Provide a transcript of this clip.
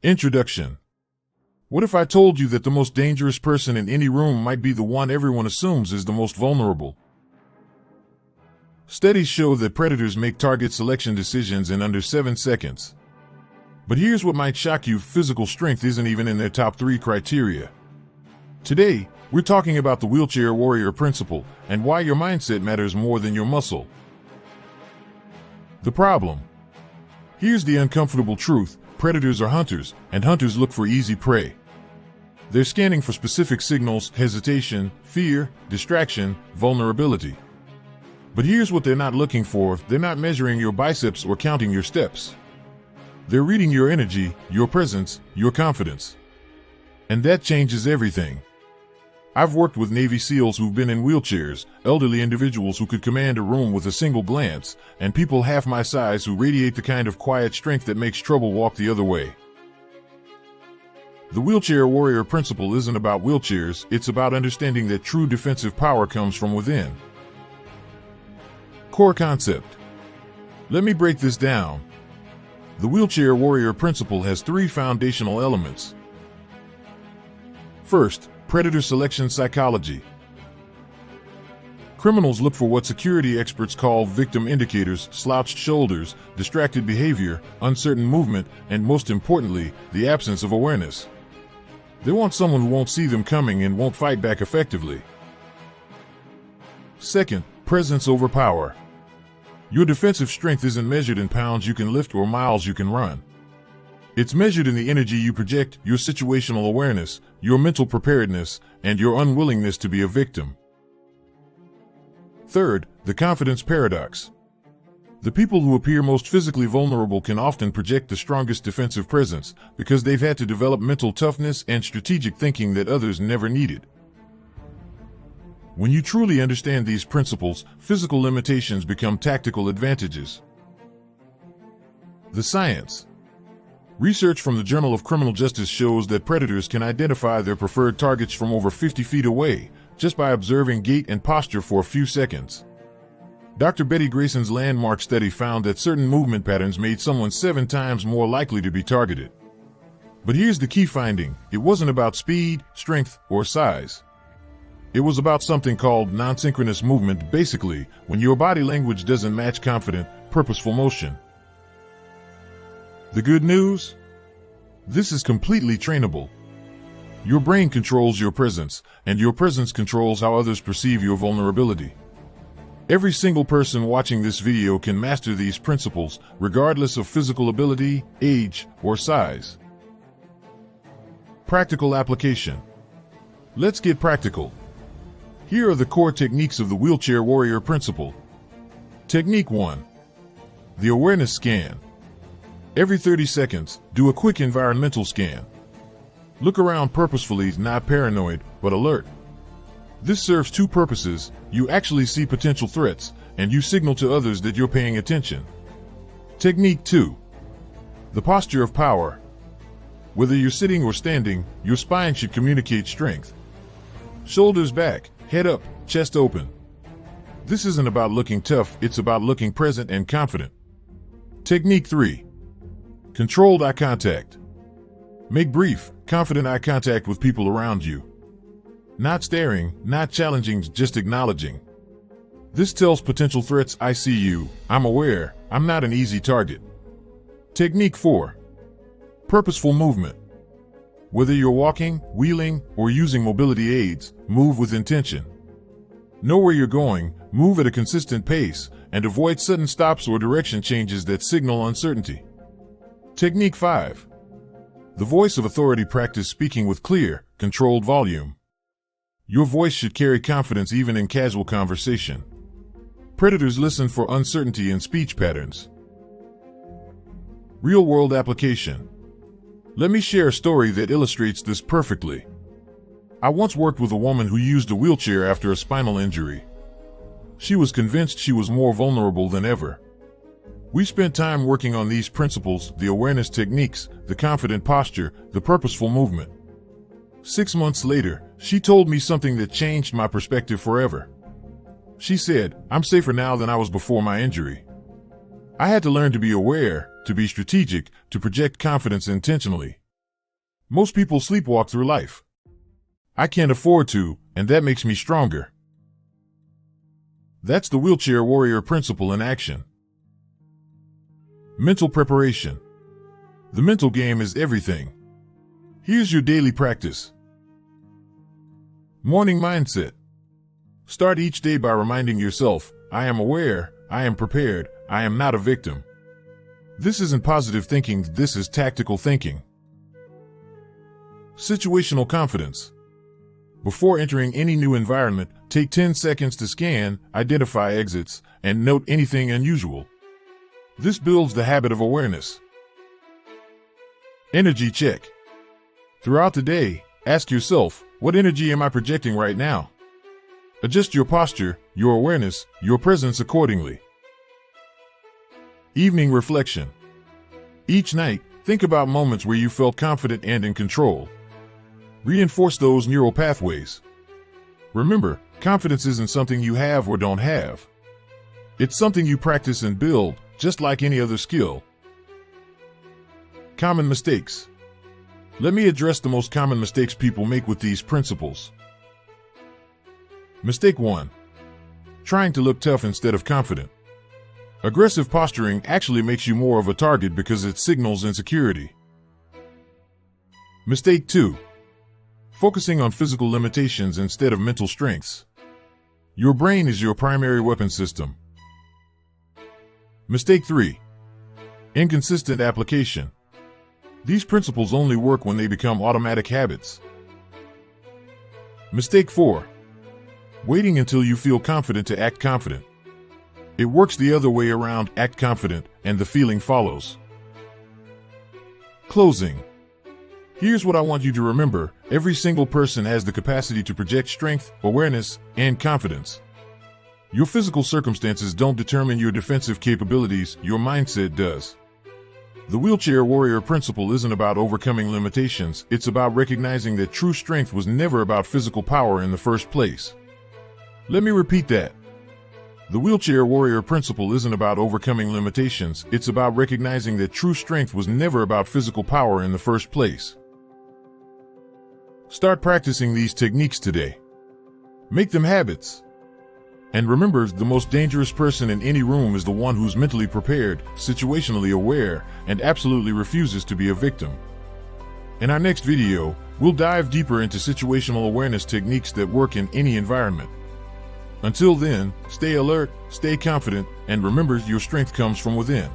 Introduction. What if I told you that the most dangerous person in any room might be the one everyone assumes is the most vulnerable? Studies show that predators make target selection decisions in under 7 seconds. But here's what might shock you: physical strength isn't even in their top 3 criteria. Today, we're talking about the wheelchair warrior principle and why your mindset matters more than your muscle. The problem. Here's the uncomfortable truth: predators are hunters, and hunters look for easy prey. They're scanning for specific signals: hesitation, fear, distraction, vulnerability. But here's what they're not looking for: they're not measuring your biceps or counting your steps. They're reading your energy, your presence, your confidence. And that changes everything. I've worked with Navy SEALs who've been in wheelchairs, elderly individuals who could command a room with a single glance, and people half my size who radiate the kind of quiet strength that makes trouble walk the other way. The wheelchair warrior principle isn't about wheelchairs, it's about understanding that true defensive power comes from within. Core concept. Let me break this down. The wheelchair warrior principle has 3 foundational elements. First, predator selection psychology. Criminals look for what security experts call victim indicators: slouched shoulders, distracted behavior, uncertain movement, and most importantly, the absence of awareness. They want someone who won't see them coming and won't fight back effectively. Second, presence over power. Your defensive strength isn't measured in pounds you can lift or miles you can run. It's measured in the energy you project, your situational awareness, your mental preparedness, and your unwillingness to be a victim. Third, the confidence paradox. The people who appear most physically vulnerable can often project the strongest defensive presence because they've had to develop mental toughness and strategic thinking that others never needed. When you truly understand these principles, physical limitations become tactical advantages. The science. Research from the Journal of Criminal Justice shows that predators can identify their preferred targets from over 50 feet away, just by observing gait and posture for a few seconds. Dr. Betty Grayson's landmark study found that certain movement patterns made someone 7 times more likely to be targeted. But here's the key finding: it wasn't about speed, strength, or size. It was about something called non-synchronous movement, basically, when your body language doesn't match confident, purposeful motion. The good news? This is completely trainable. Your brain controls your presence, and your presence controls how others perceive your vulnerability. Every single person watching this video can master these principles, regardless of physical ability, age, or size. Practical application. Let's get practical. Here are the core techniques of the wheelchair warrior principle. Technique 1. The awareness scan. Every 30 seconds, do a quick environmental scan. Look around purposefully, not paranoid, but alert. This serves 2 purposes: you actually see potential threats, and you signal to others that you're paying attention. Technique 2. The posture of power. Whether you're sitting or standing, your spine should communicate strength. Shoulders back, head up, chest open. This isn't about looking tough, it's about looking present and confident. Technique 3. Controlled eye contact. Make brief, confident eye contact with people around you. Not staring, not challenging, just acknowledging. This tells potential threats, I see you, I'm aware, I'm not an easy target. Technique 4. Purposeful movement. Whether you're walking, wheeling, or using mobility aids, move with intention. Know where you're going, move at a consistent pace, and avoid sudden stops or direction changes that signal uncertainty. Technique 5. The voice of authority. Practice speaking with clear, controlled volume. Your voice should carry confidence even in casual conversation. Predators listen for uncertainty in speech patterns. Real-world application. Let me share a story that illustrates this perfectly. I once worked with a woman who used a wheelchair after a spinal injury. She was convinced she was more vulnerable than ever. We spent time working on these principles: the awareness techniques, the confident posture, the purposeful movement. 6 months later, she told me something that changed my perspective forever. She said, "I'm safer now than I was before my injury." I had to learn to be aware, to be strategic, to project confidence intentionally. Most people sleepwalk through life. I can't afford to, and that makes me stronger. That's the wheelchair warrior principle in action. Mental preparation. The mental game is everything. Here's your daily practice. Morning mindset. Start each day by reminding yourself, I am aware, I am prepared, I am not a victim. This isn't positive thinking, this is tactical thinking. Situational confidence. Before entering any new environment, take 10 seconds to scan, identify exits, and note anything unusual. This builds the habit of awareness. Energy check. Throughout the day, ask yourself, what energy am I projecting right now? Adjust your posture, your awareness, your presence accordingly. Evening reflection. Each night, think about moments where you felt confident and in control. Reinforce those neural pathways. Remember, confidence isn't something you have or don't have. It's something you practice and build, just like any other skill. Common mistakes. Let me address the most common mistakes people make with these principles. Mistake 1. Trying to look tough instead of confident. Aggressive posturing actually makes you more of a target because it signals insecurity. Mistake 2. Focusing on physical limitations instead of mental strengths. Your brain is your primary weapon system. Mistake 3. Inconsistent application. These principles only work when they become automatic habits. Mistake 4. Waiting until you feel confident to act confident. It works the other way around, act confident, and the feeling follows. Closing. Here's what I want you to remember. Every single person has the capacity to project strength, awareness, and confidence. Your physical circumstances don't determine your defensive capabilities, your mindset does. The wheelchair warrior principle isn't about overcoming limitations, it's about recognizing that true strength was never about physical power in the first place. Let me repeat that. The wheelchair warrior principle isn't about overcoming limitations, it's about recognizing that true strength was never about physical power in the first place. Start practicing these techniques today. Make them habits. And remember, the most dangerous person in any room is the one who's mentally prepared, situationally aware, and absolutely refuses to be a victim. In our next video, we'll dive deeper into situational awareness techniques that work in any environment. Until then, stay alert, stay confident, and remember your strength comes from within.